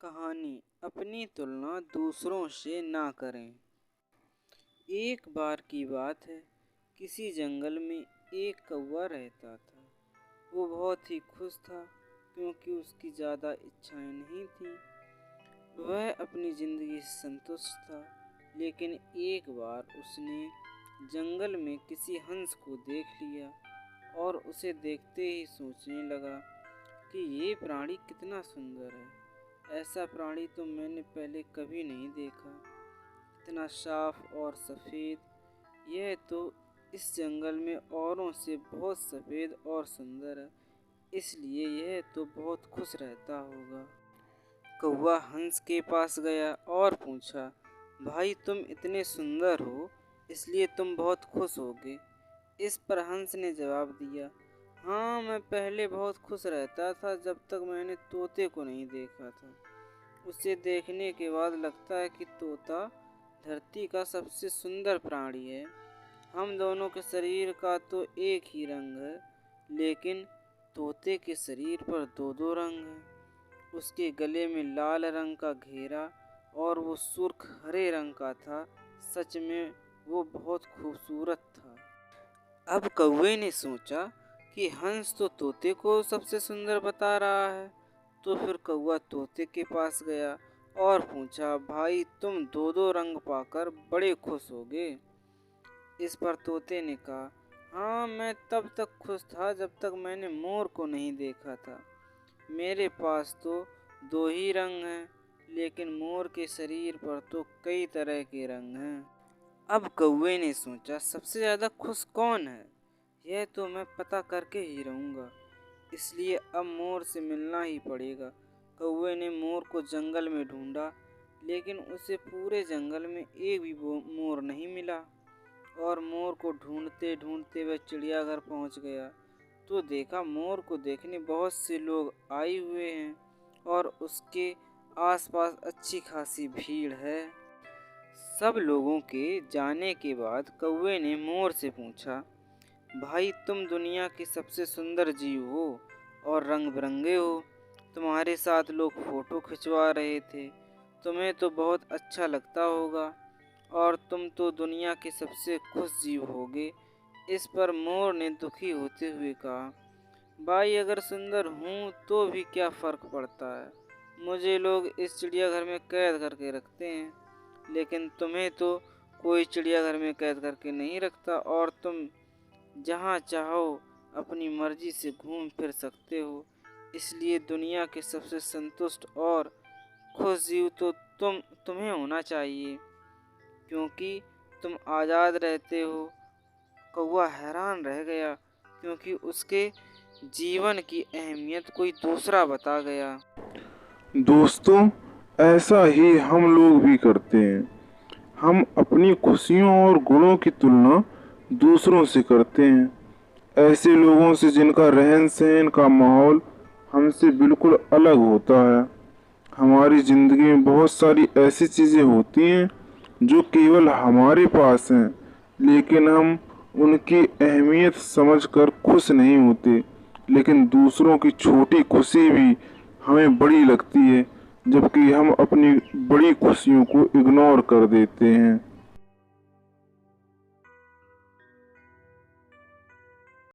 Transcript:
कहानी अपनी तुलना दूसरों से ना करें। एक बार की बात है, किसी जंगल में एक कौवा रहता था। वो बहुत ही खुश था क्योंकि उसकी ज़्यादा इच्छाएं नहीं थी। वह अपनी ज़िंदगी से संतुष्ट था, लेकिन एक बार उसने जंगल में किसी हंस को देख लिया और उसे देखते ही सोचने लगा कि ये प्राणी कितना सुंदर है। ऐसा प्राणी तो मैंने पहले कभी नहीं देखा। इतना साफ और सफ़ेद, यह तो इस जंगल में औरों से बहुत सफ़ेद और सुंदर है, इसलिए यह तो बहुत खुश रहता होगा। कौवा हंस के पास गया और पूछा, भाई तुम इतने सुंदर हो इसलिए तुम बहुत खुश होगे। इस पर हंस ने जवाब दिया, हाँ मैं पहले बहुत खुश रहता था जब तक मैंने तोते को नहीं देखा था। उसे देखने के बाद लगता है कि तोता धरती का सबसे सुंदर प्राणी है। हम दोनों के शरीर का तो एक ही रंग है, लेकिन तोते के शरीर पर दो दो रंग हैं। उसके गले में लाल रंग का घेरा और वो सुर्ख हरे रंग का था। सच में वो बहुत खूबसूरत था। अब कौवे ने सोचा कि हंस तो तोते को सबसे सुंदर बता रहा है, तो फिर कौवा तोते के पास गया और पूछा, भाई तुम दो दो रंग पाकर बड़े खुश होगे। इस पर तोते ने कहा, हाँ मैं तब तक खुश था जब तक मैंने मोर को नहीं देखा था। मेरे पास तो दो ही रंग हैं, लेकिन मोर के शरीर पर तो कई तरह के रंग हैं। अब कौवे ने सोचा, सबसे ज़्यादा खुश कौन है, यह तो मैं पता करके ही रहूँगा, इसलिए अब मोर से मिलना ही पड़ेगा। कौवे ने मोर को जंगल में ढूंढा, लेकिन उसे पूरे जंगल में एक भी मोर नहीं मिला। और मोर को ढूंढते ढूंढते वह चिड़ियाघर पहुंच गया, तो देखा मोर को देखने बहुत से लोग आए हुए हैं और उसके आसपास अच्छी खासी भीड़ है। सब लोगों के जाने के बाद कौवे ने मोर से पूछा, भाई तुम दुनिया के सबसे सुंदर जीव हो और रंग बिरंगे हो। तुम्हारे साथ लोग फ़ोटो खिंचवा रहे थे, तुम्हें तो बहुत अच्छा लगता होगा और तुम तो दुनिया के सबसे खुश जीव होगे। इस पर मोर ने दुखी होते हुए कहा, भाई अगर सुंदर हूँ तो भी क्या फ़र्क पड़ता है, मुझे लोग इस चिड़ियाघर में कैद करके रखते हैं, लेकिन तुम्हें तो कोई चिड़ियाघर में कैद करके नहीं रखता और तुम जहाँ चाहो अपनी मर्जी से घूम फिर सकते हो। इसलिए दुनिया के सबसे संतुष्ट और खुश जीव तो तुम्हें होना चाहिए, क्योंकि तुम आज़ाद रहते हो। कौवा हैरान रह गया क्योंकि उसके जीवन की अहमियत कोई दूसरा बता गया। दोस्तों, ऐसा ही हम लोग भी करते हैं। हम अपनी खुशियों और गुणों की तुलना दूसरों से करते हैं। ऐसे लोगों से जिनका रहन सहन का माहौल हमसे बिल्कुल अलग होता है। हमारी ज़िंदगी में बहुत सारी ऐसी चीज़ें होती हैं जो केवल हमारे पास हैं, लेकिन हम उनकी अहमियत समझकर खुश नहीं होते। लेकिन दूसरों की छोटी खुशी भी हमें बड़ी लगती है, जबकि हम अपनी बड़ी खुशियों को इग्नोर कर देते हैं।